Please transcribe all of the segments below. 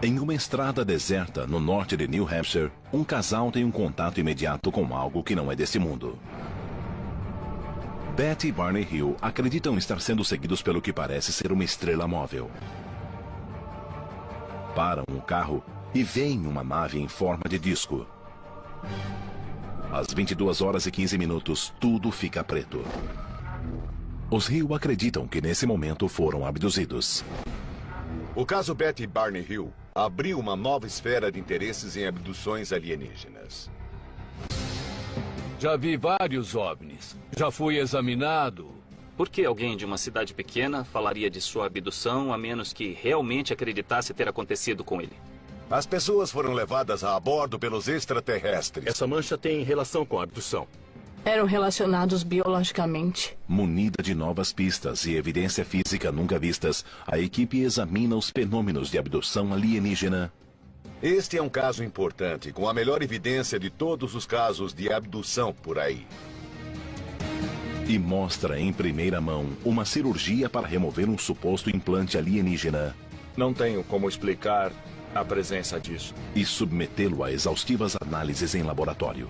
Em uma estrada deserta no norte de New Hampshire, um casal tem um contato imediato com algo que não é deste mundo. Beth e Barney Hill acreditam estar sendo seguidos pelo que parece ser uma estrela móvel. Param o carro e veem uma nave em forma de disco. Às 22 horas e 15 minutos, tudo fica preto. Os Hill acreditam que nesse momento foram abduzidos. O caso Beth e Barney Hill abriu uma nova esfera de interesses em abduções alienígenas. Já vi vários OVNIs. Já fui examinado. Por que alguém de uma cidade pequena falaria de sua abdução a menos que realmente acreditasse ter acontecido com ele? As pessoas foram levadas a bordo pelos extraterrestres. Essa mancha tem relação com a abdução. Eram relacionados biologicamente. Munida de novas pistas e evidência física nunca vistas, a equipe examina os fenômenos de abdução alienígena. Este é um caso importante, com a melhor evidência de todos os casos de abdução por aí. E mostra em primeira mão uma cirurgia para remover um suposto implante alienígena. Não tenho como explicar a presença disso. E submetê-lo a exaustivas análises em laboratório.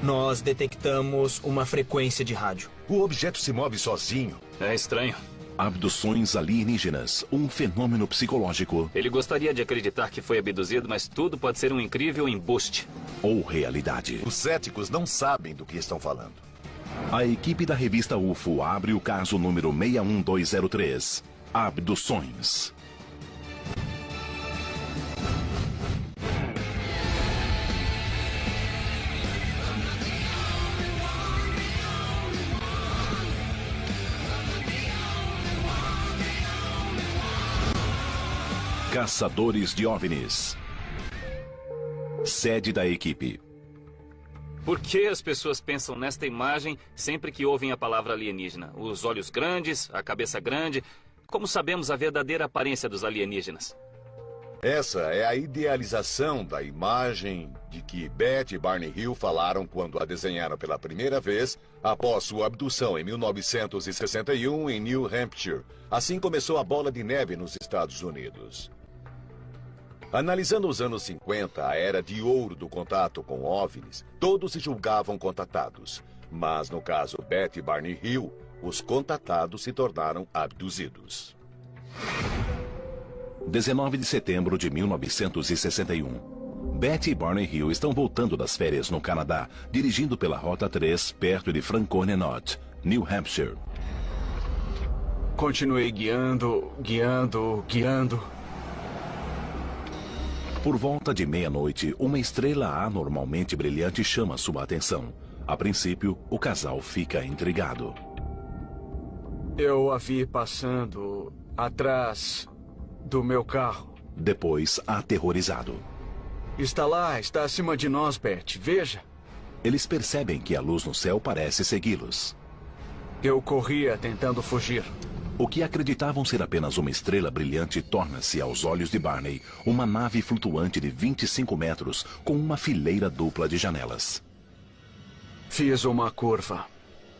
Nós detectamos uma frequência de rádio. O objeto se move sozinho. É estranho. Abduções alienígenas, um fenômeno psicológico. Ele gostaria de acreditar que foi abduzido, mas tudo pode ser um incrível embuste. Ou realidade. Os céticos não sabem do que estão falando. A equipe da revista UFO abre o caso número 61203. Abduções. Caçadores de OVNIs. Sede da equipe. Por que as pessoas pensam nesta imagem sempre que ouvem a palavra alienígena? Os olhos grandes, a cabeça grande. Como sabemos a verdadeira aparência dos alienígenas? Essa é a idealização da imagem de que Beth e Barney Hill falaram quando a desenharam pela primeira vez após sua abdução em 1961 em New Hampshire. Assim começou a bola de neve nos Estados Unidos. Analisando os anos 50, a era de ouro do contato com OVNIs, todos se julgavam contatados. Mas no caso Beth e Barney Hill, os contatados se tornaram abduzidos. 19 de setembro de 1961. Beth e Barney Hill estão voltando das férias no Canadá, dirigindo pela Rota 3, perto de Franconia North, New Hampshire. Continuei guiando. Por volta de meia-noite, uma estrela anormalmente brilhante chama sua atenção. A princípio, o casal fica intrigado. Eu a vi passando atrás do meu carro. Depois, aterrorizado. Está lá, está acima de nós, Beth. Veja. Eles percebem que a luz no céu parece segui-los. Eu corria tentando fugir. O que acreditavam ser apenas uma estrela brilhante torna-se, aos olhos de Barney, uma nave flutuante de 25 metros com uma fileira dupla de janelas. Fiz uma curva.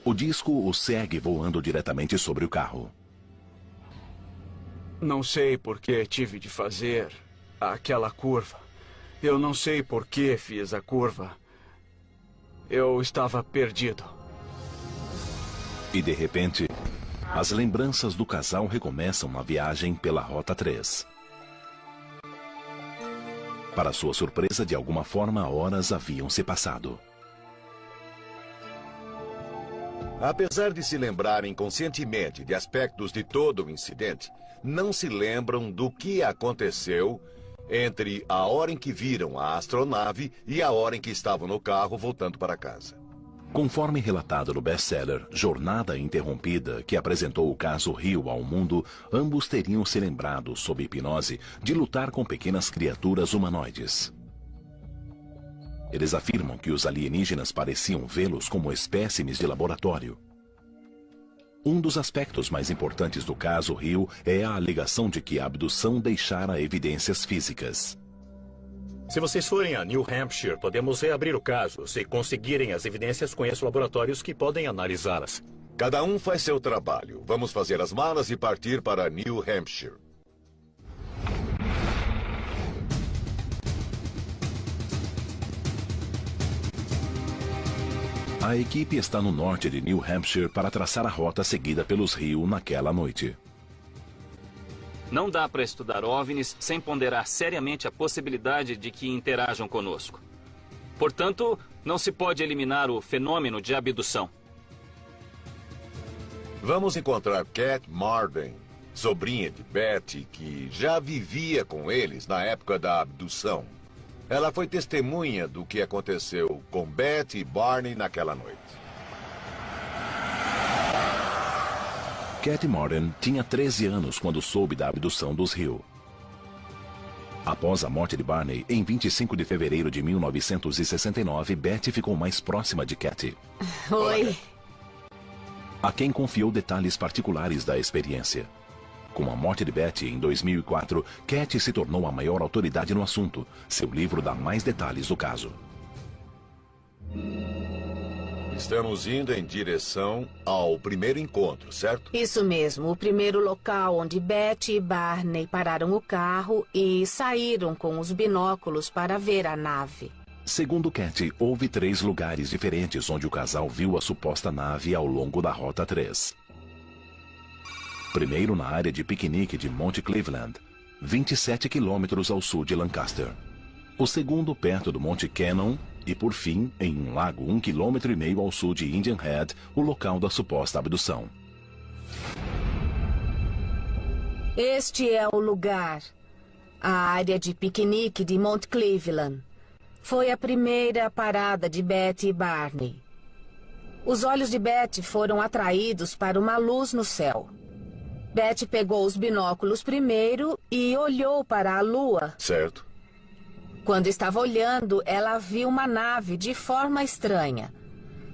O disco o segue voando diretamente sobre o carro. Não sei por que tive de fazer aquela curva. Eu não sei por que fiz a curva. Eu estava perdido. E de repente, as lembranças do casal recomeçam na viagem pela Rota 3. Para sua surpresa, de alguma forma, horas haviam se passado. Apesar de se lembrarem conscientemente de aspectos de todo o incidente, não se lembram do que aconteceu entre a hora em que viram a astronave e a hora em que estavam no carro voltando para casa. Conforme relatado no best-seller Jornada Interrompida, que apresentou o caso Hill ao mundo, ambos teriam se lembrado, sob hipnose, de lutar com pequenas criaturas humanoides. Eles afirmam que os alienígenas pareciam vê-los como espécimes de laboratório. Um dos aspectos mais importantes do caso Hill é a alegação de que a abdução deixara evidências físicas. Se vocês forem a New Hampshire, podemos reabrir o caso. Se conseguirem as evidências, conheço laboratórios que podem analisá-las. Cada um faz seu trabalho. Vamos fazer as malas e partir para New Hampshire. A equipe está no norte de New Hampshire para traçar a rota seguida pelos Hill naquela noite. Não dá para estudar OVNIs sem ponderar seriamente a possibilidade de que interajam conosco. Portanto, não se pode eliminar o fenômeno de abdução. Vamos encontrar Cat Marden, sobrinha de Betty, que já vivia com eles na época da abdução. Ela foi testemunha do que aconteceu com Betty e Barney naquela noite. Cat Marden tinha 13 anos quando soube da abdução dos Hill. Após a morte de Barney, em 25 de fevereiro de 1969, Betty ficou mais próxima de Cat. Oi. A quem confiou detalhes particulares da experiência. Com a morte de Betty em 2004, Cat se tornou a maior autoridade no assunto. Seu livro dá mais detalhes do caso. Estamos indo em direção ao primeiro encontro, certo? Isso mesmo, o primeiro local onde Betty e Barney pararam o carro e saíram com os binóculos para ver a nave. Segundo Cat, houve 3 lugares diferentes onde o casal viu a suposta nave ao longo da Rota 3. Primeiro na área de piquenique de Monte Cleveland, 27 quilômetros ao sul de Lancaster. O segundo perto do Monte Cannon e, por fim, em um lago 1,5 km ao sul de Indian Head, o local da suposta abdução. Este é o lugar, a área de piquenique de Monte Cleveland. Foi a primeira parada de Betty e Barney. Os olhos de Betty foram atraídos para uma luz no céu. Betty pegou os binóculos primeiro e olhou para a lua. Certo. Quando estava olhando, ela viu uma nave de forma estranha.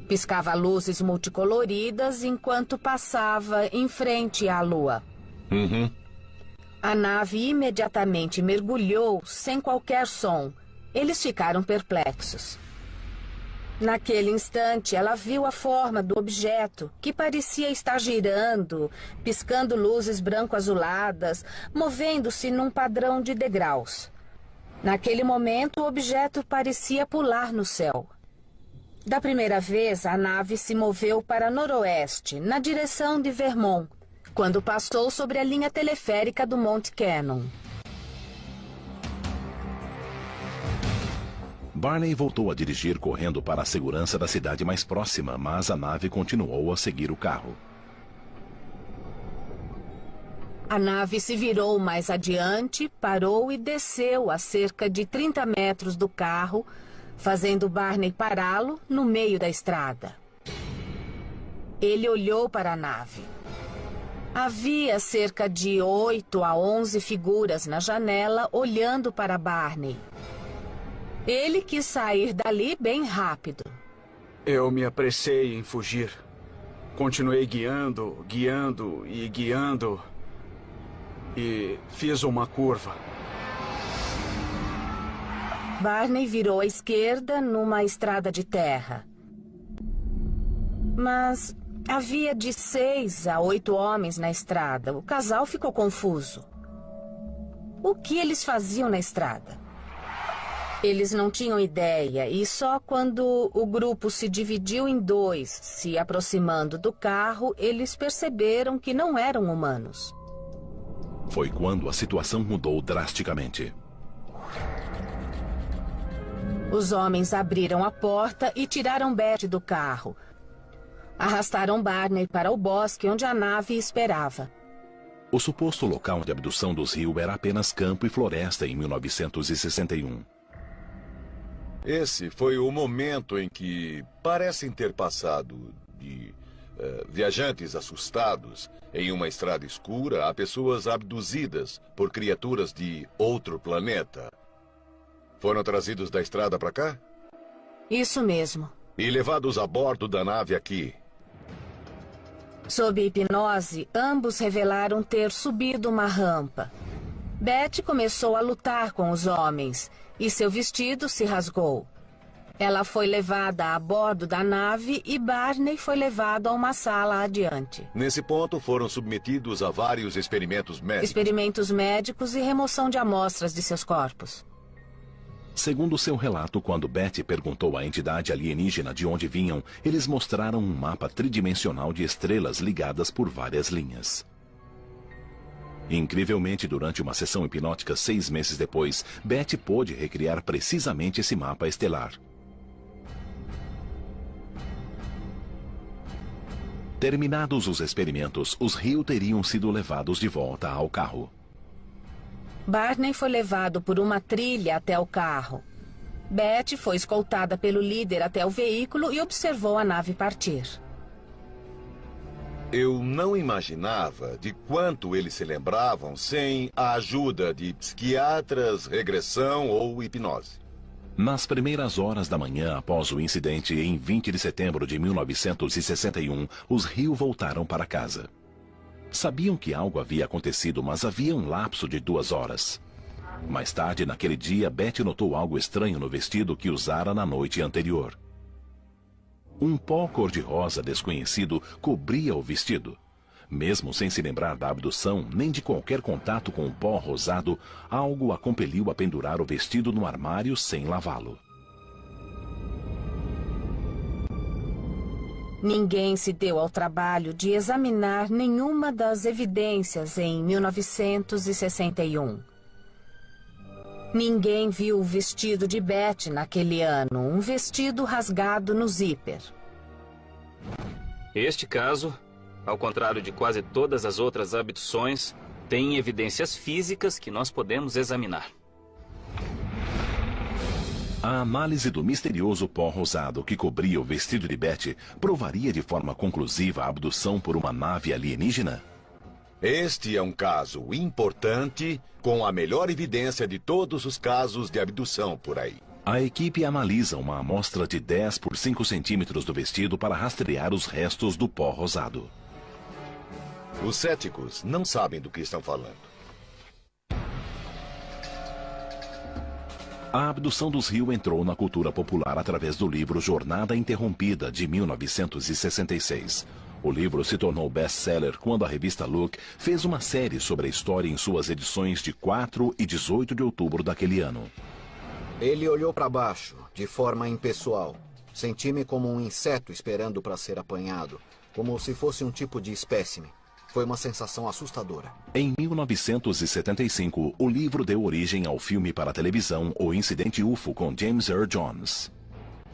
Piscava luzes multicoloridas enquanto passava em frente à lua. A nave imediatamente mergulhou sem qualquer som. Eles ficaram perplexos. Naquele instante, ela viu a forma do objeto, que parecia estar girando, piscando luzes branco-azuladas, movendo-se num padrão de degraus. Naquele momento, o objeto parecia pular no céu. Da primeira vez, a nave se moveu para noroeste, na direção de Vermont, quando passou sobre a linha teleférica do Monte Cannon. Barney voltou a dirigir correndo para a segurança da cidade mais próxima, mas a nave continuou a seguir o carro. A nave se virou mais adiante, parou e desceu a cerca de 30 metros do carro, fazendo Barney pará-lo no meio da estrada. Ele olhou para a nave. Havia cerca de 8 a 11 figuras na janela olhando para Barney. Ele quis sair dali bem rápido. Eu me apressei em fugir. Continuei guiando e fiz uma curva. Barney virou à esquerda numa estrada de terra. Mas havia de 6 a 8 homens na estrada. O casal ficou confuso. O que eles faziam na estrada? Eles não tinham ideia, e só quando o grupo se dividiu em 2, se aproximando do carro, eles perceberam que não eram humanos. Foi quando a situação mudou drasticamente. Os homens abriram a porta e tiraram Betty do carro. Arrastaram Barney para o bosque onde a nave esperava. O suposto local de abdução dos Hill era apenas campo e floresta em 1961. Esse foi o momento em que parecem ter passado de viajantes assustados em uma estrada escura a pessoas abduzidas por criaturas de outro planeta. Foram trazidos da estrada para cá? Isso mesmo. E levados a bordo da nave aqui. Sob hipnose, ambos revelaram ter subido uma rampa. Betty começou a lutar com os homens e seu vestido se rasgou. Ela foi levada a bordo da nave e Barney foi levado a uma sala adiante. Nesse ponto foram submetidos a vários experimentos médicos. Experimentos médicos e remoção de amostras de seus corpos. Segundo seu relato, quando Betty perguntou à entidade alienígena de onde vinham, eles mostraram um mapa tridimensional de estrelas ligadas por várias linhas. Incrivelmente, durante uma sessão hipnótica 6 meses depois, Betty pôde recriar precisamente esse mapa estelar. Terminados os experimentos, os Hill teriam sido levados de volta ao carro. Barney foi levado por uma trilha até o carro. Betty foi escoltada pelo líder até o veículo e observou a nave partir. Eu não imaginava de quanto eles se lembravam sem a ajuda de psiquiatras, regressão ou hipnose. Nas primeiras horas da manhã após o incidente, em 20 de setembro de 1961, os Hill voltaram para casa. Sabiam que algo havia acontecido, mas havia um lapso de 2 horas. Mais tarde, naquele dia, Betty notou algo estranho no vestido que usara na noite anterior. Um pó cor-de-rosa desconhecido cobria o vestido. Mesmo sem se lembrar da abdução, nem de qualquer contato com o pó rosado, algo a compeliu a pendurar o vestido no armário sem lavá-lo. Ninguém se deu ao trabalho de examinar nenhuma das evidências em 1961. Ninguém viu o vestido de Betty naquele ano, um vestido rasgado no zíper. Este caso, ao contrário de quase todas as outras abduções, tem evidências físicas que nós podemos examinar. A análise do misterioso pó rosado que cobria o vestido de Betty provaria de forma conclusiva a abdução por uma nave alienígena? Este é um caso importante, com a melhor evidência de todos os casos de abdução por aí. A equipe analisa uma amostra de 10 por 5 centímetros do vestido para rastrear os restos do pó rosado. Os céticos não sabem do que estão falando. A abdução dos Hill entrou na cultura popular através do livro Jornada Interrompida, de 1966. O livro se tornou best-seller quando a revista Look fez uma série sobre a história em suas edições de 4 e 18 de outubro daquele ano. Ele olhou para baixo, de forma impessoal. Senti-me como um inseto esperando para ser apanhado, como se fosse um tipo de espécime. Foi uma sensação assustadora. Em 1975, o livro deu origem ao filme para televisão O Incidente UFO com James Earl Jones.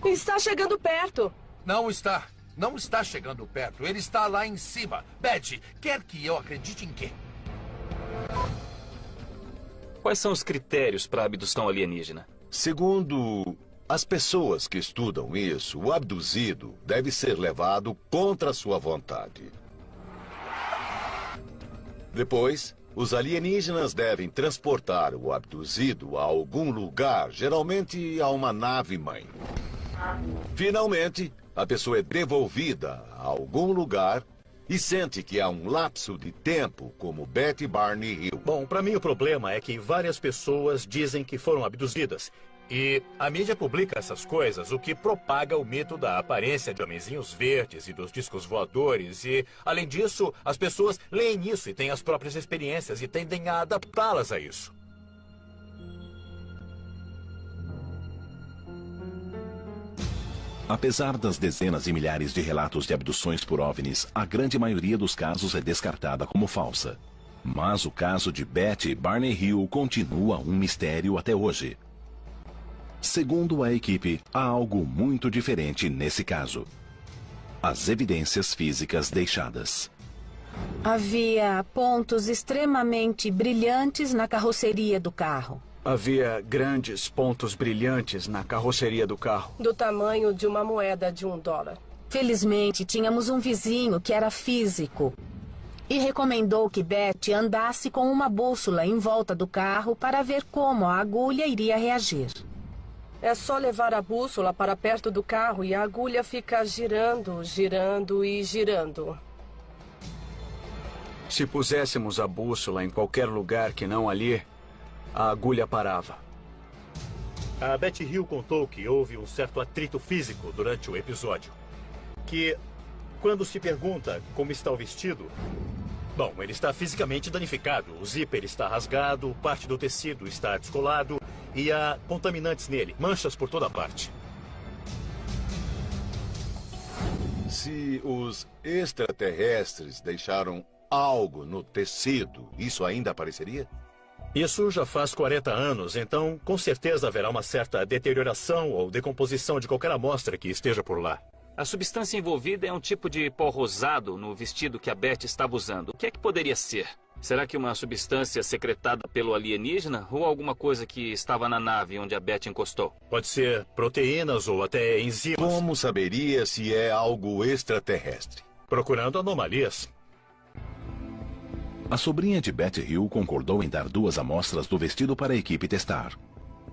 Está chegando perto. Não está. Não está chegando perto. Ele está lá em cima. Betty, quer que eu acredite em quê? Quais são os critérios para a abdução alienígena? Segundo as pessoas que estudam isso, o abduzido deve ser levado contra sua vontade. Depois, os alienígenas devem transportar o abduzido a algum lugar, geralmente a uma nave-mãe. Finalmente, a pessoa é devolvida a algum lugar e sente que há um lapso de tempo, como Betty Barney Hill. Bom, para mim o problema é que várias pessoas dizem que foram abduzidas. E a mídia publica essas coisas, o que propaga o mito da aparência de homenzinhos verdes e dos discos voadores. E, além disso, as pessoas leem isso e têm as próprias experiências e tendem a adaptá-las a isso. Apesar das dezenas de milhares de relatos de abduções por OVNIs, a grande maioria dos casos é descartada como falsa. Mas o caso de Betty Barney Hill continua um mistério até hoje. Segundo a equipe, há algo muito diferente nesse caso. As evidências físicas deixadas. Havia pontos extremamente brilhantes na carroceria do carro. Havia grandes pontos brilhantes na carroceria do carro. Do tamanho de uma moeda de $1. Felizmente, tínhamos um vizinho que era físico e recomendou que Betty andasse com uma bússola em volta do carro para ver como a agulha iria reagir. É só levar a bússola para perto do carro e a agulha fica girando, girando e girando. Se puséssemos a bússola em qualquer lugar que não ali, a agulha parava. A Betty Hill contou que houve um certo atrito físico durante o episódio. Que, quando se pergunta como está o vestido... Bom, ele está fisicamente danificado. O zíper está rasgado, parte do tecido está descolado e há contaminantes nele, manchas por toda parte. Se os extraterrestres deixaram algo no tecido, isso ainda apareceria? Isso já faz 40 anos, então com certeza haverá uma certa deterioração ou decomposição de qualquer amostra que esteja por lá. A substância envolvida é um tipo de pó rosado no vestido que a Beth estava usando. O que é que poderia ser? Será que uma substância secretada pelo alienígena ou alguma coisa que estava na nave onde a Beth encostou? Pode ser proteínas ou até enzimas. Como saberia se é algo extraterrestre? Procurando anomalias. A sobrinha de Beth Hill concordou em dar 2 amostras do vestido para a equipe testar.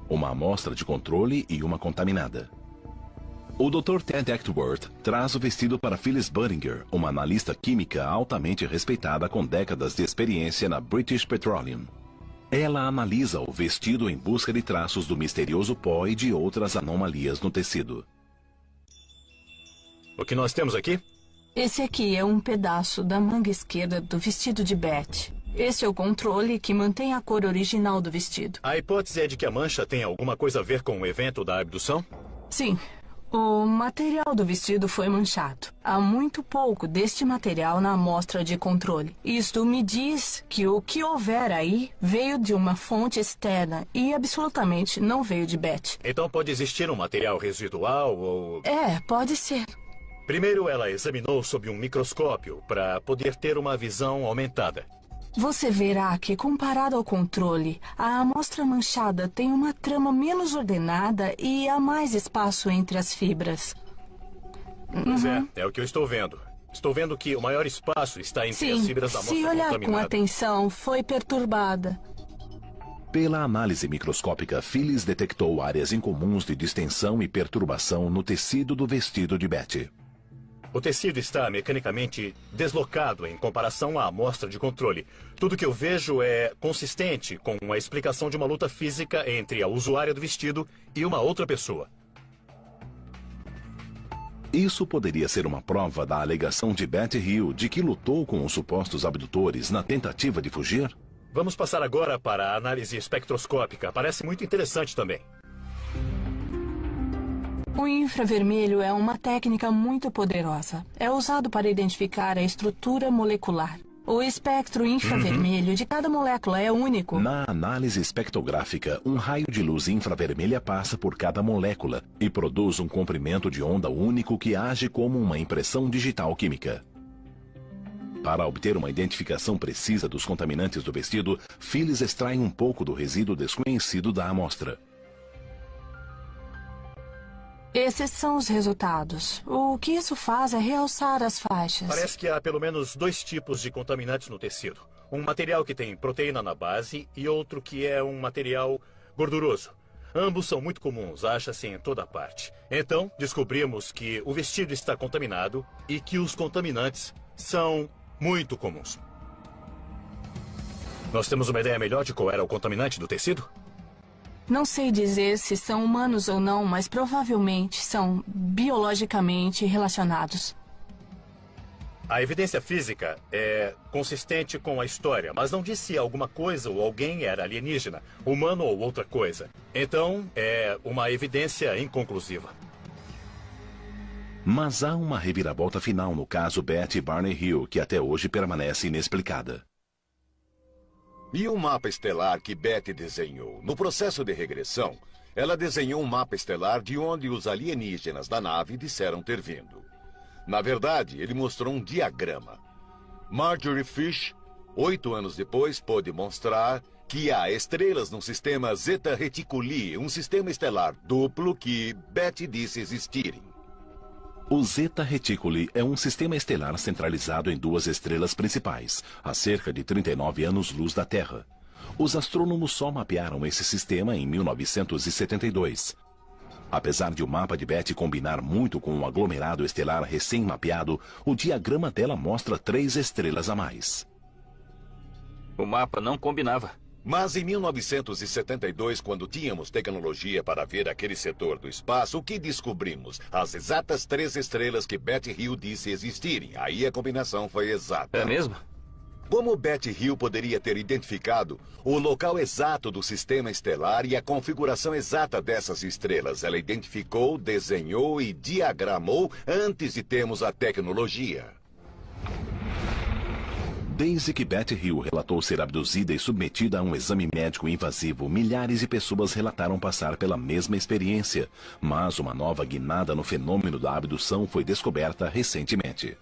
Uma amostra de controle e uma contaminada. O Dr. Ted Actworth traz o vestido para Phyllis Buttinger, uma analista química altamente respeitada com décadas de experiência na British Petroleum. Ela analisa o vestido em busca de traços do misterioso pó e de outras anomalias no tecido. O que nós temos aqui? Esse aqui é um pedaço da manga esquerda do vestido de Beth. Esse é o controle que mantém a cor original do vestido. A hipótese é de que a mancha tem alguma coisa a ver com o evento da abdução? Sim. O material do vestido foi manchado. Há muito pouco deste material na amostra de controle. Isto me diz que o que houver aí veio de uma fonte externa e absolutamente não veio de Beth. Então pode existir um material residual ou... É, pode ser. Primeiro ela examinou sob um microscópio para poder ter uma visão aumentada. Você verá que, comparado ao controle, a amostra manchada tem uma trama menos ordenada e há mais espaço entre as fibras. Pois é o que eu estou vendo. Estou vendo que o maior espaço está entre as fibras da amostra contaminada. Se olhar com atenção, foi perturbada. Pela análise microscópica, Phyllis detectou áreas incomuns de distensão e perturbação no tecido do vestido de Beth. O tecido está mecanicamente deslocado em comparação à amostra de controle. Tudo que eu vejo é consistente com a explicação de uma luta física entre a usuária do vestido e uma outra pessoa. Isso poderia ser uma prova da alegação de Beth Hill de que lutou com os supostos abdutores na tentativa de fugir? Vamos passar agora para a análise espectroscópica. Parece muito interessante também. O infravermelho é uma técnica muito poderosa. É usado para identificar a estrutura molecular. O espectro infravermelho de cada molécula é único. Na análise espectrográfica, um raio de luz infravermelha passa por cada molécula e produz um comprimento de onda único que age como uma impressão digital química. Para obter uma identificação precisa dos contaminantes do vestido, Phyllis extrai um pouco do resíduo desconhecido da amostra. Esses são os resultados. O que isso faz é realçar as faixas. Parece que há pelo menos 2 tipos de contaminantes no tecido. Um material que tem proteína na base e outro que é um material gorduroso. Ambos são muito comuns, acha-se em toda parte. Então, descobrimos que o vestido está contaminado e que os contaminantes são muito comuns. Nós temos uma ideia melhor de qual era o contaminante do tecido? Não sei dizer se são humanos ou não, mas provavelmente são biologicamente relacionados. A evidência física é consistente com a história, mas não diz se alguma coisa ou alguém era alienígena, humano ou outra coisa. Então, é uma evidência inconclusiva. Mas há uma reviravolta final no caso Beth e Barney Hill que até hoje permanece inexplicada. E o mapa estelar que Beth desenhou? No processo de regressão, ela desenhou um mapa estelar de onde os alienígenas da nave disseram ter vindo. Na verdade, ele mostrou um diagrama. Marjorie Fish, 8 anos depois, pôde mostrar que há estrelas no sistema Zeta Reticuli, um sistema estelar duplo que Beth disse existirem. O Zeta Reticuli é um sistema estelar centralizado em 2 estrelas principais, a cerca de 39 anos-luz da Terra. Os astrônomos só mapearam esse sistema em 1972. Apesar de o mapa de Beth combinar muito com o aglomerado estelar recém-mapeado, o diagrama dela mostra 3 estrelas a mais. O mapa não combinava. Mas em 1972, quando tínhamos tecnologia para ver aquele setor do espaço, o que descobrimos? As exatas 3 estrelas que Beth Hill disse existirem. Aí a combinação foi exata. É mesmo? Como Betty Hill poderia ter identificado o local exato do sistema estelar e a configuração exata dessas estrelas? Ela identificou, desenhou e diagramou antes de termos a tecnologia. Desde que Betty Hill relatou ser abduzida e submetida a um exame médico invasivo, milhares de pessoas relataram passar pela mesma experiência. Mas uma nova guinada no fenômeno da abdução foi descoberta recentemente.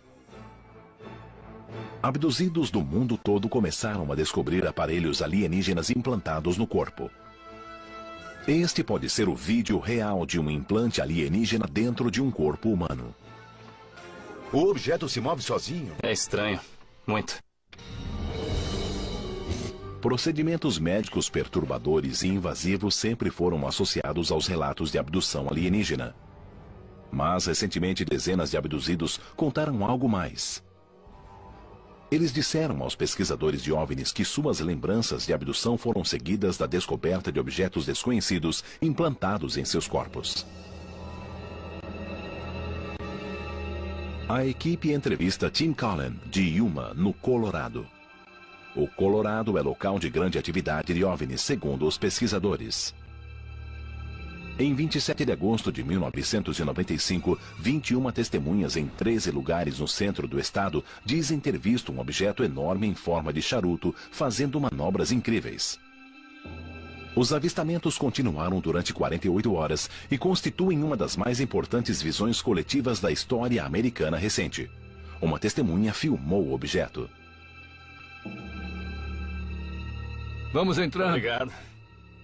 Abduzidos do mundo todo começaram a descobrir aparelhos alienígenas implantados no corpo. Este pode ser o vídeo real de um implante alienígena dentro de um corpo humano. O objeto se move sozinho? É estranho. Muito. Procedimentos médicos perturbadores e invasivos sempre foram associados aos relatos de abdução alienígena. Mas, recentemente, dezenas de abduzidos contaram algo mais. Eles disseram aos pesquisadores de OVNIs que suas lembranças de abdução foram seguidas da descoberta de objetos desconhecidos implantados em seus corpos. A equipe entrevista Tim Cullen, de Yuma, no Colorado. O Colorado é local de grande atividade de OVNIs, segundo os pesquisadores. Em 27 de agosto de 1995, 21 testemunhas em 13 lugares no centro do estado dizem ter visto um objeto enorme em forma de charuto fazendo manobras incríveis. Os avistamentos continuaram durante 48 horas e constituem uma das mais importantes visões coletivas da história americana recente. Uma testemunha filmou o objeto. Vamos entrar. Obrigado.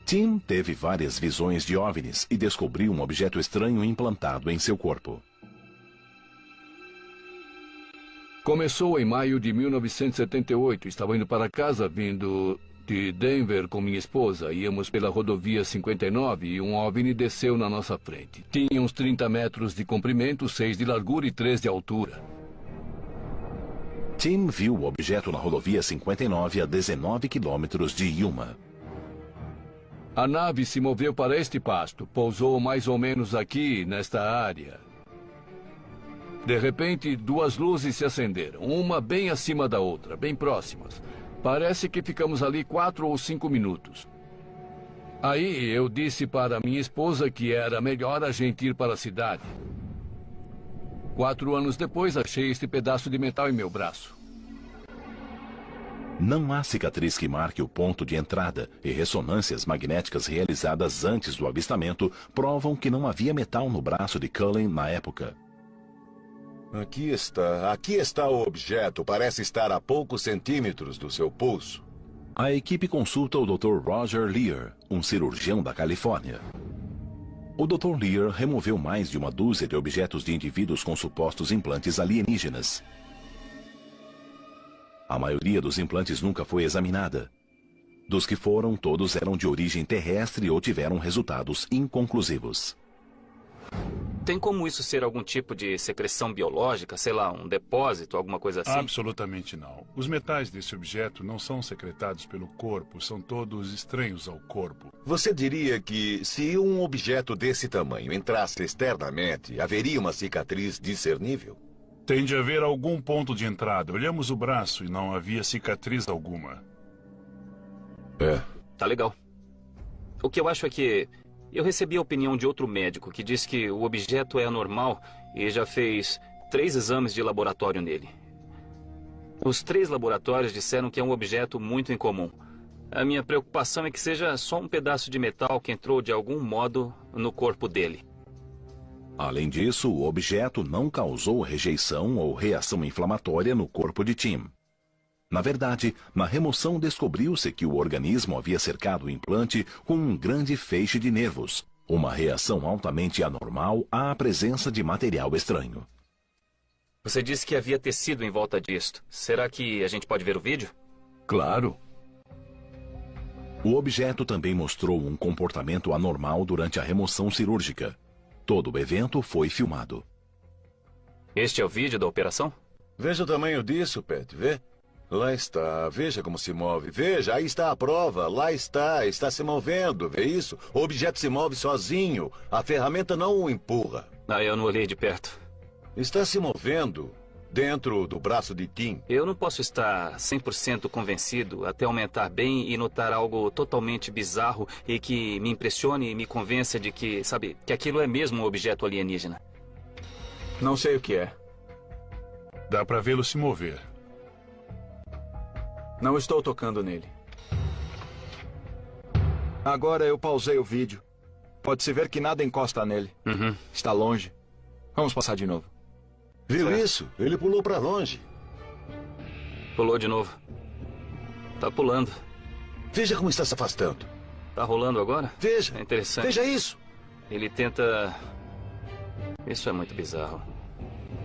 Tim teve várias visões de OVNIs e descobriu um objeto estranho implantado em seu corpo. Começou em maio de 1978. Estava indo para casa, vindo de Denver com minha esposa. Íamos pela rodovia 59 e um OVNI desceu na nossa frente. Tinha uns 30 metros de comprimento, 6 de largura e 3 de altura. Tim viu o objeto na rodovia 59 a 19 quilômetros de Yuma. A nave se moveu para este pasto, pousou mais ou menos aqui, nesta área. De repente, duas luzes se acenderam, uma bem acima da outra, bem próximas. Parece que ficamos ali 4 ou 5 minutos. Aí eu disse para minha esposa que era melhor a gente ir para a cidade. 4 anos depois, achei este pedaço de metal em meu braço. Não há cicatriz que marque o ponto de entrada, e ressonâncias magnéticas realizadas antes do avistamento provam que não havia metal no braço de Cullen na época. Aqui está o objeto. Parece estar a poucos centímetros do seu pulso. A equipe consulta o Dr. Roger Lear, um cirurgião da Califórnia. O Dr. Lear removeu mais de uma dúzia de objetos de indivíduos com supostos implantes alienígenas. A maioria dos implantes nunca foi examinada. Dos que foram, todos eram de origem terrestre ou tiveram resultados inconclusivos. Tem como isso ser algum tipo de secreção biológica, sei lá, um depósito, alguma coisa assim? Absolutamente não. Os metais desse objeto não são secretados pelo corpo, são todos estranhos ao corpo. Você diria que se um objeto desse tamanho entrasse externamente, haveria uma cicatriz discernível? Tem de haver algum ponto de entrada. Olhamos o braço e não havia cicatriz alguma. Tá legal. O que eu acho é que eu recebi a opinião de outro médico que diz que o objeto é anormal e já fez 3 exames de laboratório nele. Os 3 laboratórios disseram que é um objeto muito incomum. A minha preocupação é que seja só um pedaço de metal que entrou de algum modo no corpo dele. Além disso, o objeto não causou rejeição ou reação inflamatória no corpo de Tim. Na verdade, na remoção descobriu-se que o organismo havia cercado o implante com um grande feixe de nervos, uma reação altamente anormal à presença de material estranho. Você disse que havia tecido em volta disto. Será que a gente pode ver o vídeo? Claro. O objeto também mostrou um comportamento anormal durante a remoção cirúrgica. Todo o evento foi filmado. Este é o vídeo da operação? Veja o tamanho disso, Pat, vê? Lá está, veja como se move. Veja, aí está a prova, lá está se movendo, vê isso? O objeto se move sozinho, a ferramenta não o empurra. Eu não olhei de perto. Está se movendo dentro do braço de Tim. Eu não posso estar 100% convencido até aumentar bem e notar algo totalmente bizarro e que me impressione e me convença de que, sabe, que aquilo é mesmo um objeto alienígena. Não sei o que é. Dá pra vê-lo se mover. Não estou tocando nele. Agora eu pausei o vídeo. Pode-se ver que nada encosta nele. Está longe. Vamos passar de novo. Viu isso? Ele pulou pra longe. Pulou de novo. Tá pulando. Veja como está se afastando. Tá rolando agora? Veja. É interessante. Veja isso. Ele tenta... Isso é muito bizarro.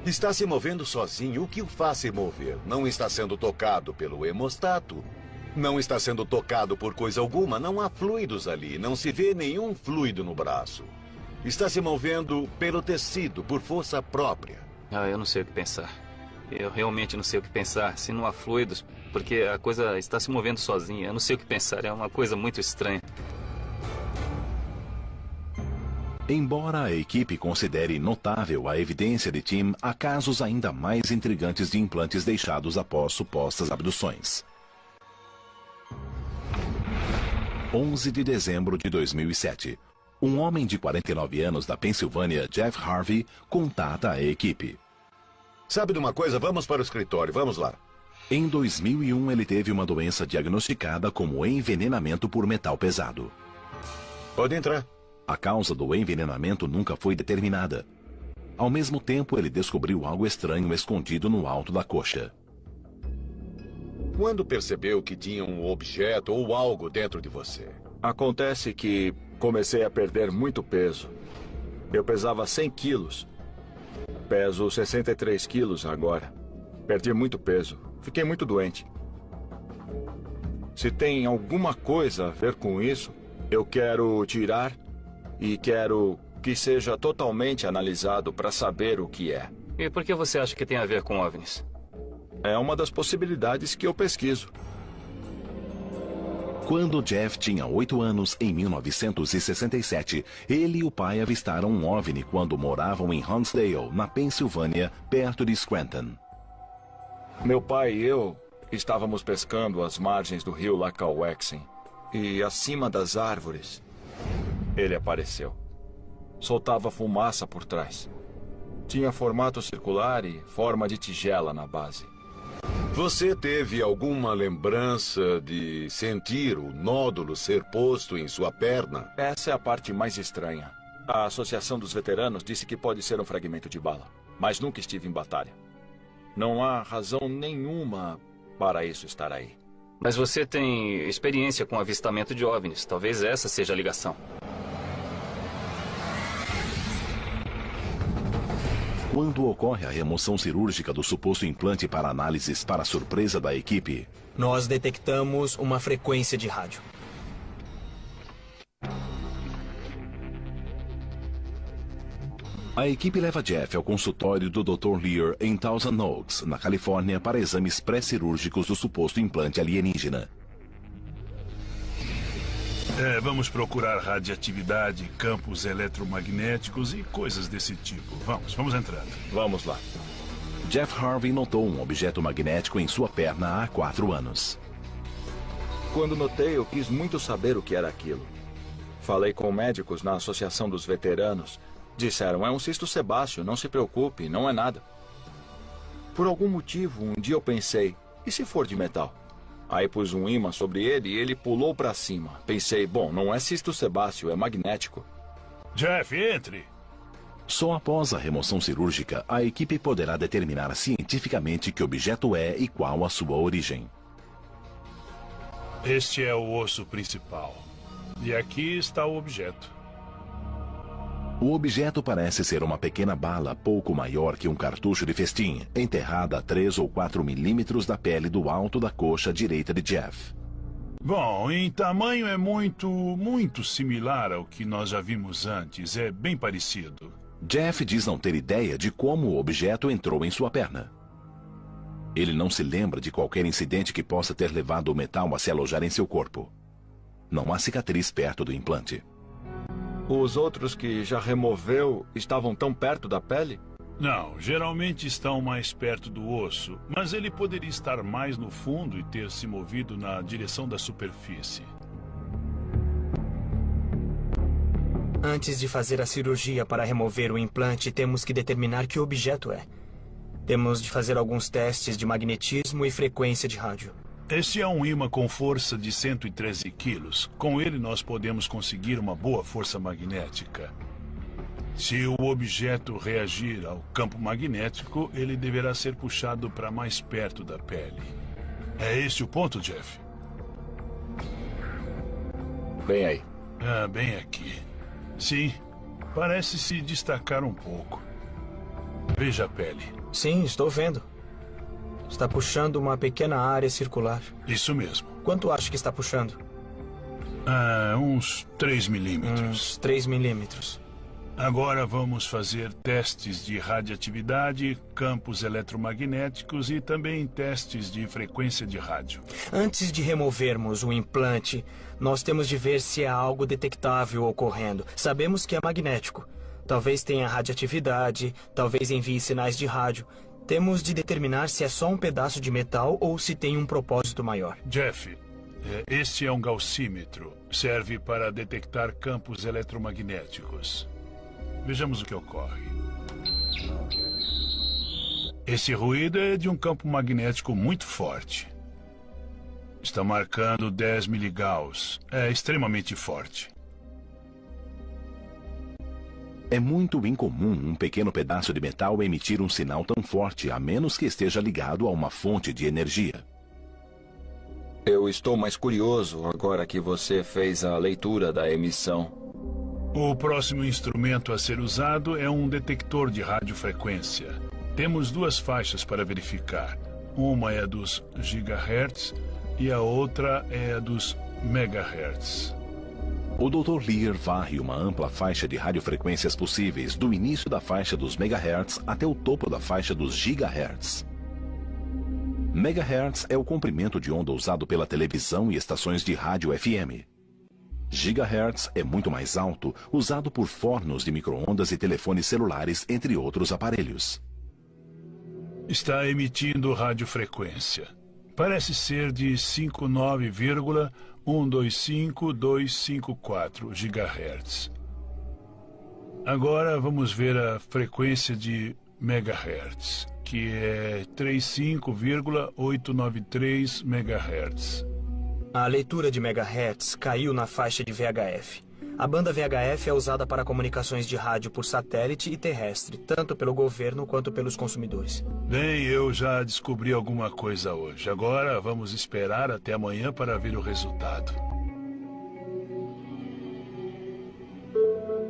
Está se movendo sozinho. O que o faz se mover? Não está sendo tocado pelo hemostato. Não está sendo tocado por coisa alguma. Não há fluidos ali. Não se vê nenhum fluido no braço. Está se movendo pelo tecido, por força própria. Eu não sei o que pensar. Eu realmente não sei o que pensar. Se não há fluidos, porque a coisa está se movendo sozinha. Eu não sei o que pensar. É uma coisa muito estranha. Embora a equipe considere notável a evidência de Tim, há casos ainda mais intrigantes de implantes deixados após supostas abduções. 11 de dezembro de 2007. Um homem de 49 anos da Pensilvânia, Jeff Harvey, contata a equipe. Sabe de uma coisa? Vamos para o escritório. Vamos lá. Em 2001, ele teve uma doença diagnosticada como envenenamento por metal pesado. Pode entrar. A causa do envenenamento nunca foi determinada. Ao mesmo tempo, ele descobriu algo estranho escondido no alto da coxa. Quando percebeu que tinha um objeto ou algo dentro de você? Acontece que comecei a perder muito peso. Eu pesava 100 quilos. Peso 63 quilos agora. Perdi muito peso. Fiquei muito doente. Se tem alguma coisa a ver com isso, eu quero tirar e quero que seja totalmente analisado para saber o que é. E por que você acha que tem a ver com OVNIs? É uma das possibilidades que eu pesquiso. Quando Jeff tinha 8 anos, em 1967, ele e o pai avistaram um OVNI quando moravam em Huntsdale, na Pensilvânia, perto de Scranton. Meu pai e eu estávamos pescando às margens do rio Lackawaxen e acima das árvores, ele apareceu. Soltava fumaça por trás. Tinha formato circular e forma de tigela na base. Você teve alguma lembrança de sentir o nódulo ser posto em sua perna? Essa é a parte mais estranha. A Associação dos Veteranos disse que pode ser um fragmento de bala, mas nunca estive em batalha. Não há razão nenhuma para isso estar aí. Mas você tem experiência com avistamento de OVNIs. Talvez essa seja a ligação. Quando ocorre a remoção cirúrgica do suposto implante para análises para surpresa da equipe, nós detectamos uma frequência de rádio. A equipe leva Jeff ao consultório do Dr. Lear em Thousand Oaks, na Califórnia, para exames pré-cirúrgicos do suposto implante alienígena. Vamos procurar radioatividade, campos eletromagnéticos e coisas desse tipo. Vamos entrando. Vamos lá. Jeff Harvey notou um objeto magnético em sua perna há 4 anos. Quando notei, eu quis muito saber o que era aquilo. Falei com médicos na Associação dos Veteranos. Disseram, é um cisto sebáceo, não se preocupe, não é nada. Por algum motivo, um dia eu pensei, e se for de metal? Aí pus um ímã sobre ele e ele pulou para cima. Pensei, bom, não é cisto sebáceo, é magnético. Jeff, entre! Só após a remoção cirúrgica, a equipe poderá determinar cientificamente que objeto é e qual a sua origem. Este é o osso principal. E aqui está o objeto. O objeto parece ser uma pequena bala pouco maior que um cartucho de festim, enterrada a 3 ou 4 milímetros da pele do alto da coxa direita de Jeff. Bom, em tamanho é muito similar ao que nós já vimos antes. É bem parecido. Jeff diz não ter ideia de como o objeto entrou em sua perna. Ele não se lembra de qualquer incidente que possa ter levado o metal a se alojar em seu corpo. Não há cicatriz perto do implante. Os outros que já removeu estavam tão perto da pele? Não, geralmente estão mais perto do osso, mas ele poderia estar mais no fundo e ter se movido na direção da superfície. Antes de fazer a cirurgia para remover o implante, temos que determinar que objeto é. Temos de fazer alguns testes de magnetismo e frequência de rádio. Este é um ímã com força de 113 quilos. Com ele, nós podemos conseguir uma boa força magnética. Se o objeto reagir ao campo magnético, ele deverá ser puxado para mais perto da pele. É esse o ponto, Jeff? Bem aí. Ah, bem aqui. Sim, parece se destacar um pouco. Veja a pele. Sim, estou vendo. Está puxando uma pequena área circular. Isso mesmo. Quanto acha que está puxando? Uns 3 milímetros. Uns 3 milímetros. Agora vamos fazer testes de radioatividade, campos eletromagnéticos e também testes de frequência de rádio. Antes de removermos o implante, nós temos de ver se há algo detectável ocorrendo. Sabemos que é magnético. Talvez tenha radioatividade, talvez envie sinais de rádio. Temos de determinar se é só um pedaço de metal ou se tem um propósito maior. Jeff, este é um gaussímetro. Serve para detectar campos eletromagnéticos. Vejamos o que ocorre. Esse ruído é de um campo magnético muito forte. Está marcando 10 miligauss. É extremamente forte. É muito incomum um pequeno pedaço de metal emitir um sinal tão forte, a menos que esteja ligado a uma fonte de energia. Eu estou mais curioso agora que você fez a leitura da emissão. O próximo instrumento a ser usado é um detector de radiofrequência. Temos 2 faixas para verificar. Uma é dos gigahertz e a outra é dos megahertz. O Dr. Lear varre uma ampla faixa de radiofrequências possíveis, do início da faixa dos megahertz até o topo da faixa dos gigahertz. Megahertz é o comprimento de onda usado pela televisão e estações de rádio FM. Gigahertz é muito mais alto, usado por fornos de micro-ondas e telefones celulares, entre outros aparelhos. Está emitindo radiofrequência. Parece ser de 59,125254 GHz. Agora vamos ver a frequência de megahertz, que é 35,893 MHz. A leitura de megahertz caiu na faixa de VHF. A banda VHF é usada para comunicações de rádio por satélite e terrestre, tanto pelo governo quanto pelos consumidores. Bem, eu já descobri alguma coisa hoje. Agora vamos esperar até amanhã para ver o resultado.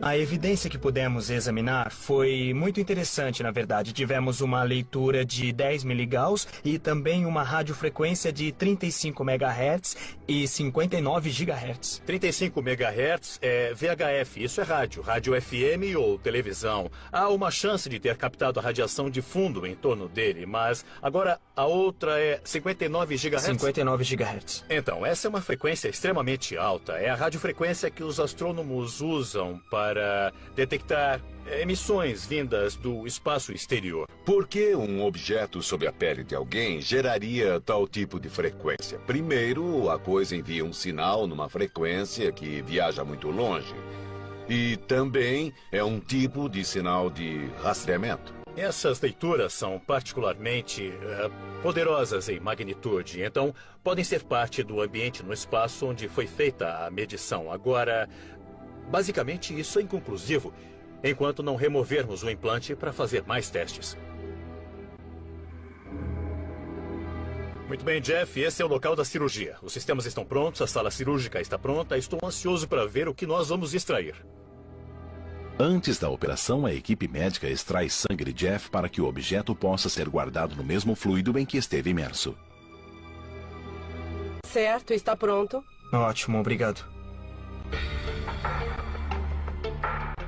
A evidência que pudemos examinar foi muito interessante, na verdade. Tivemos uma leitura de 10 miligauss e também uma radiofrequência de 35 MHz e 59 GHz. 35 MHz é VHF, isso é rádio FM ou televisão. Há uma chance de ter captado a radiação de fundo em torno dele, mas agora a outra é 59 GHz. 59 GHz. Então, essa é uma frequência extremamente alta. É a radiofrequência que os astrônomos usam para detectar emissões vindas do espaço exterior. Por que um objeto sob a pele de alguém geraria tal tipo de frequência? Primeiro, a coisa envia um sinal numa frequência que viaja muito longe. E também é um tipo de sinal de rastreamento. Essas leituras são particularmente poderosas em magnitude, então podem ser parte do ambiente no espaço onde foi feita a medição. Agora, basicamente, isso é inconclusivo, enquanto não removermos o implante para fazer mais testes. Muito bem, Jeff, esse é o local da cirurgia. Os sistemas estão prontos, a sala cirúrgica está pronta. Estou ansioso para ver o que nós vamos extrair. Antes da operação, a equipe médica extrai sangue de Jeff para que o objeto possa ser guardado no mesmo fluido em que esteve imerso. Certo, está pronto. Ótimo, obrigado.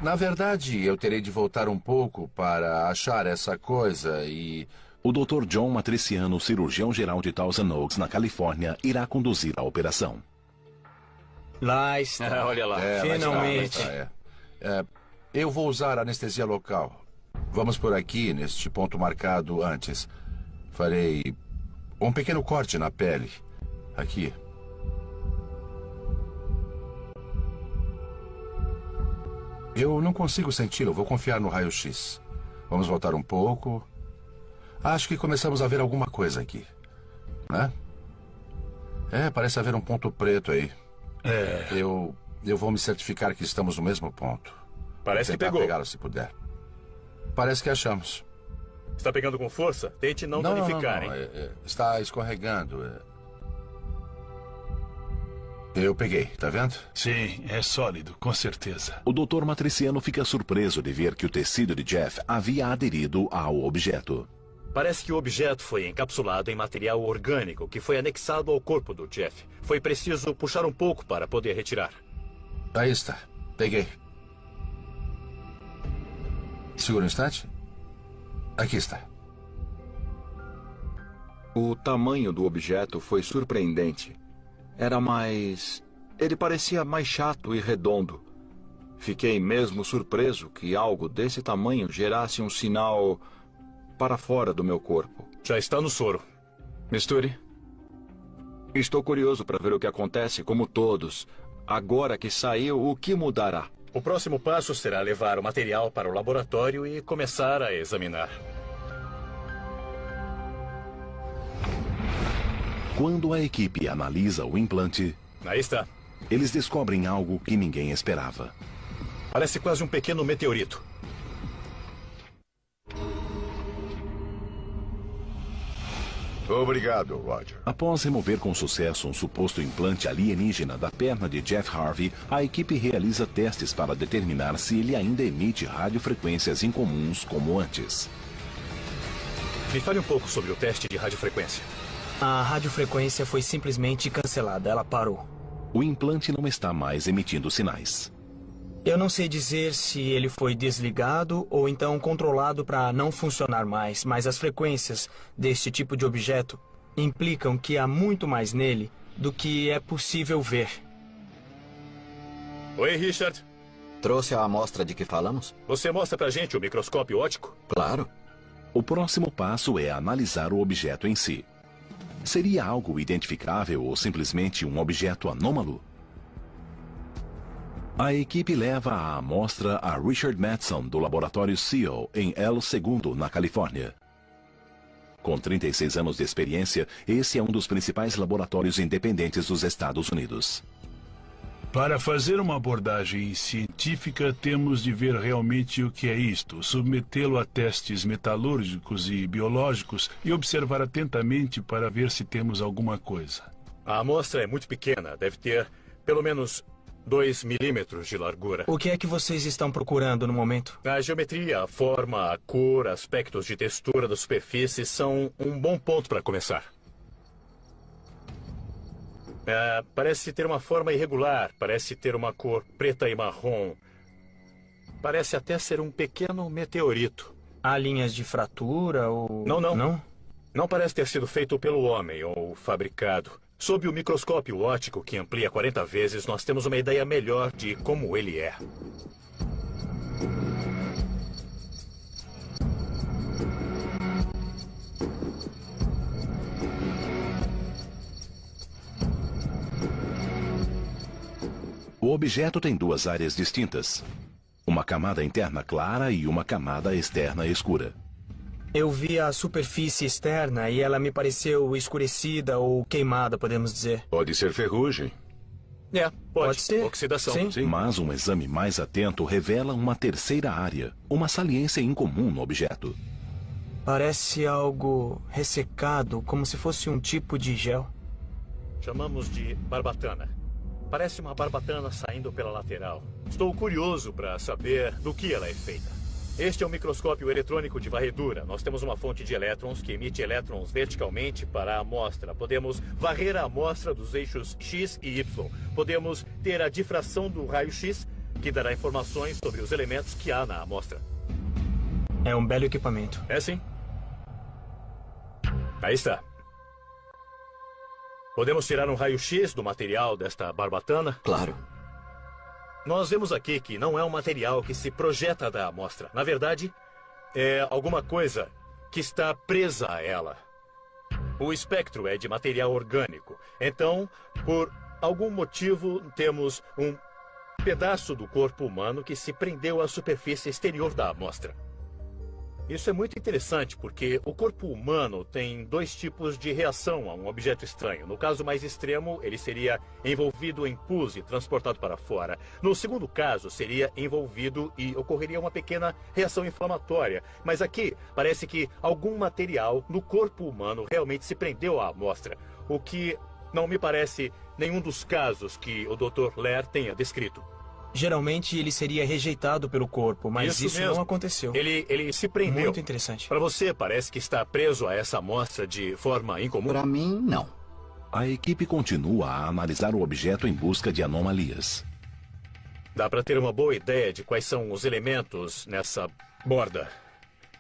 Na verdade, eu terei de voltar um pouco para achar essa coisa e... O Dr. John Matriciano, cirurgião-geral de Thousand Oaks, na Califórnia, irá conduzir a operação. Lá está. Olha lá. Finalmente. Eu vou usar anestesia local. Vamos por aqui, neste ponto marcado antes. Farei um pequeno corte na pele. Aqui. Eu não consigo senti-lo. Vou confiar no raio-x. Vamos voltar um pouco. Acho que começamos a ver alguma coisa aqui. Né? Parece haver um ponto preto aí. Eu vou me certificar que estamos no mesmo ponto. Parece que pegou. Pegá-lo se puder. Parece que achamos. Está pegando com força? Tente não danificar, hein? Está escorregando. Eu peguei, tá vendo? Sim, é sólido, com certeza. O Dr. Matriciano fica surpreso de ver que o tecido de Jeff havia aderido ao objeto. Parece que o objeto foi encapsulado em material orgânico que foi anexado ao corpo do Jeff. Foi preciso puxar um pouco para poder retirar. Aí está. Peguei. Segura um instante. Aqui está. O tamanho do objeto foi surpreendente. Ele parecia mais chato e redondo. Fiquei mesmo surpreso que algo desse tamanho gerasse um sinal para fora do meu corpo. Já está no soro. Misture. Estou curioso para ver o que acontece, como todos. Agora que saiu, o que mudará? O próximo passo será levar o material para o laboratório e começar a examinar. Quando a equipe analisa o implante, aí está. Eles descobrem algo que ninguém esperava. Parece quase um pequeno meteorito. Obrigado, Roger. Após remover com sucesso um suposto implante alienígena da perna de Jeff Harvey, a equipe realiza testes para determinar se ele ainda emite radiofrequências incomuns como antes. Me fale um pouco sobre o teste de radiofrequência. A radiofrequência foi simplesmente cancelada. Ela parou. O implante não está mais emitindo sinais. Eu não sei dizer se ele foi desligado ou então controlado para não funcionar mais, mas as frequências deste tipo de objeto implicam que há muito mais nele do que é possível ver. Oi, Richard. Trouxe a amostra de que falamos? Você mostra pra gente o microscópio óptico? Claro. O próximo passo é analisar o objeto em si. Seria algo identificável ou simplesmente um objeto anômalo? A equipe leva a amostra a Richard Madsen, do laboratório SEAL, em El Segundo, na Califórnia. Com 36 anos de experiência, esse é um dos principais laboratórios independentes dos Estados Unidos. Para fazer uma abordagem científica, temos de ver realmente o que é isto, submetê-lo a testes metalúrgicos e biológicos e observar atentamente para ver se temos alguma coisa. A amostra é muito pequena, deve ter pelo menos 2 milímetros de largura. O que é que vocês estão procurando no momento? A geometria, a forma, a cor, aspectos de textura da superfície são um bom ponto para começar. Parece ter uma forma irregular, parece ter uma cor preta e marrom. Parece até ser um pequeno meteorito. Há linhas de fratura ou... Não? Não parece ter sido feito pelo homem ou fabricado. Sob o microscópio óptico, que amplia 40 vezes, nós temos uma ideia melhor de como ele é. O objeto tem duas áreas distintas. Uma camada interna clara e uma camada externa escura. Eu vi a superfície externa e ela me pareceu escurecida ou queimada, podemos dizer. Pode ser ferrugem. Pode ser. Oxidação. Sim. Mas um exame mais atento revela uma terceira área, uma saliência incomum no objeto. Parece algo ressecado, como se fosse um tipo de gel. Chamamos de barbatana. Parece uma barbatana saindo pela lateral. Estou curioso para saber do que ela é feita. Este é um microscópio eletrônico de varredura. Nós temos uma fonte de elétrons que emite elétrons verticalmente para a amostra. Podemos varrer a amostra dos eixos X e Y. Podemos ter a difração do raio-X, que dará informações sobre os elementos que há na amostra. É um belo equipamento. É sim. Aí está. Podemos tirar um raio-X do material desta barbatana? Claro. Nós vemos aqui que não é um material que se projeta da amostra. Na verdade, é alguma coisa que está presa a ela. O espectro é de material orgânico. Então, por algum motivo, temos um pedaço do corpo humano que se prendeu à superfície exterior da amostra. Isso é muito interessante porque o corpo humano tem dois tipos de reação a um objeto estranho. No caso mais extremo, ele seria envolvido em pus e transportado para fora. No segundo caso, seria envolvido e ocorreria uma pequena reação inflamatória. Mas aqui, parece que algum material no corpo humano realmente se prendeu à amostra, o que não me parece nenhum dos casos que o Dr. Lair tenha descrito. Geralmente ele seria rejeitado pelo corpo, mas isso não aconteceu. Ele se prendeu. Muito interessante. Para você, parece que está preso a essa amostra de forma incomum? Para mim, não. A equipe continua a analisar o objeto em busca de anomalias. Dá para ter uma boa ideia de quais são os elementos nessa borda.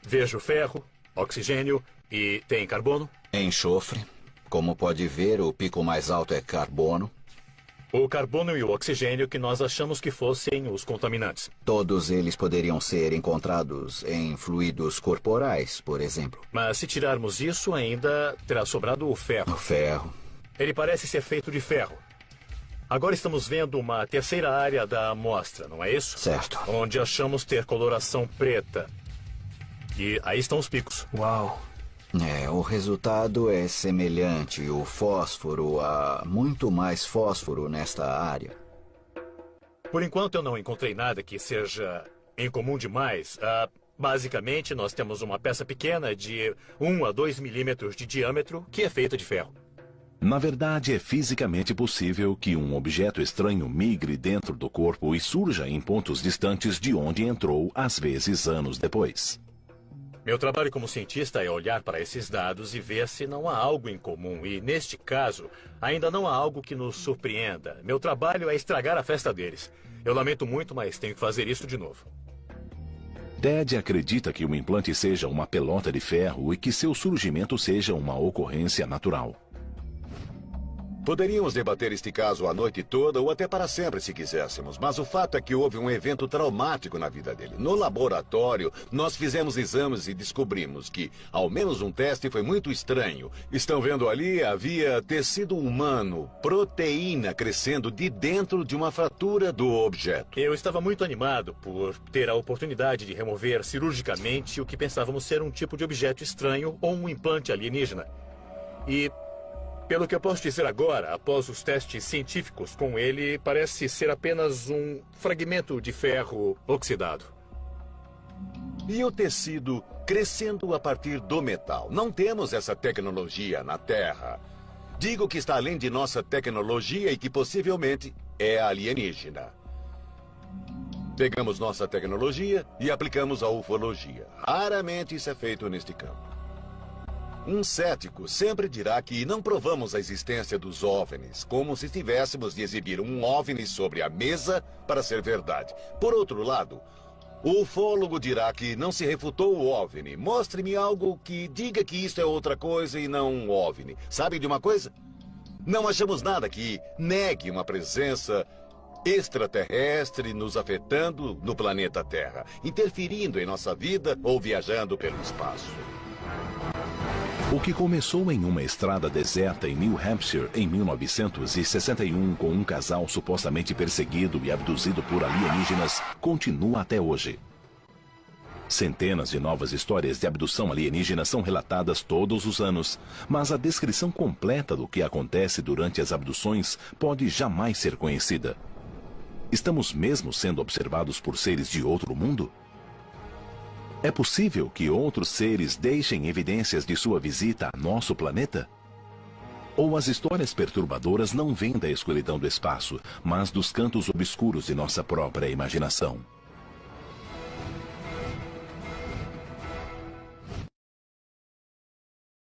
Vejo ferro, oxigênio e tem carbono? Enxofre. Como pode ver, o pico mais alto é carbono. O carbono e o oxigênio que nós achamos que fossem os contaminantes. Todos eles poderiam ser encontrados em fluidos corporais, por exemplo. Mas se tirarmos isso, ainda terá sobrado o ferro. O ferro. Ele parece ser feito de ferro. Agora estamos vendo uma terceira área da amostra, não é isso? Certo. Onde achamos ter coloração preta. E aí estão os picos. Uau. O resultado é semelhante. O fósforo, há muito mais fósforo nesta área. Por enquanto eu não encontrei nada que seja incomum demais. Basicamente, nós temos uma peça pequena de 1 a 2 milímetros de diâmetro que é feita de ferro. Na verdade, é fisicamente possível que um objeto estranho migre dentro do corpo e surja em pontos distantes de onde entrou, às vezes anos depois. Meu trabalho como cientista é olhar para esses dados e ver se não há algo em comum. E, neste caso, ainda não há algo que nos surpreenda. Meu trabalho é estragar a festa deles. Eu lamento muito, mas tenho que fazer isso de novo. Ted acredita que o implante seja uma pelota de ferro e que seu surgimento seja uma ocorrência natural. Poderíamos debater este caso a noite toda ou até para sempre, se quiséssemos. Mas o fato é que houve um evento traumático na vida dele. No laboratório, nós fizemos exames e descobrimos que, ao menos um teste foi muito estranho. Estão vendo ali? Havia tecido humano, proteína crescendo de dentro de uma fratura do objeto. Eu estava muito animado por ter a oportunidade de remover cirurgicamente o que pensávamos ser um tipo de objeto estranho ou um implante alienígena. E, pelo que eu posso dizer agora, após os testes científicos com ele, parece ser apenas um fragmento de ferro oxidado. E o tecido crescendo a partir do metal? Não temos essa tecnologia na Terra. Digo que está além de nossa tecnologia e que possivelmente é alienígena. Pegamos nossa tecnologia e aplicamos à ufologia. Raramente isso é feito neste campo. Um cético sempre dirá que não provamos a existência dos OVNIs, como se tivéssemos de exibir um OVNI sobre a mesa para ser verdade. Por outro lado, o ufólogo dirá que não se refutou o OVNI. Mostre-me algo que diga que isso é outra coisa e não um OVNI. Sabe de uma coisa? Não achamos nada que negue uma presença extraterrestre nos afetando no planeta Terra, interferindo em nossa vida ou viajando pelo espaço. O que começou em uma estrada deserta em New Hampshire em 1961 com um casal supostamente perseguido e abduzido por alienígenas continua até hoje. Centenas de novas histórias de abdução alienígena são relatadas todos os anos, mas a descrição completa do que acontece durante as abduções pode jamais ser conhecida. Estamos mesmo sendo observados por seres de outro mundo? É possível que outros seres deixem evidências de sua visita a nosso planeta? Ou as histórias perturbadoras não vêm da escuridão do espaço, mas dos cantos obscuros de nossa própria imaginação?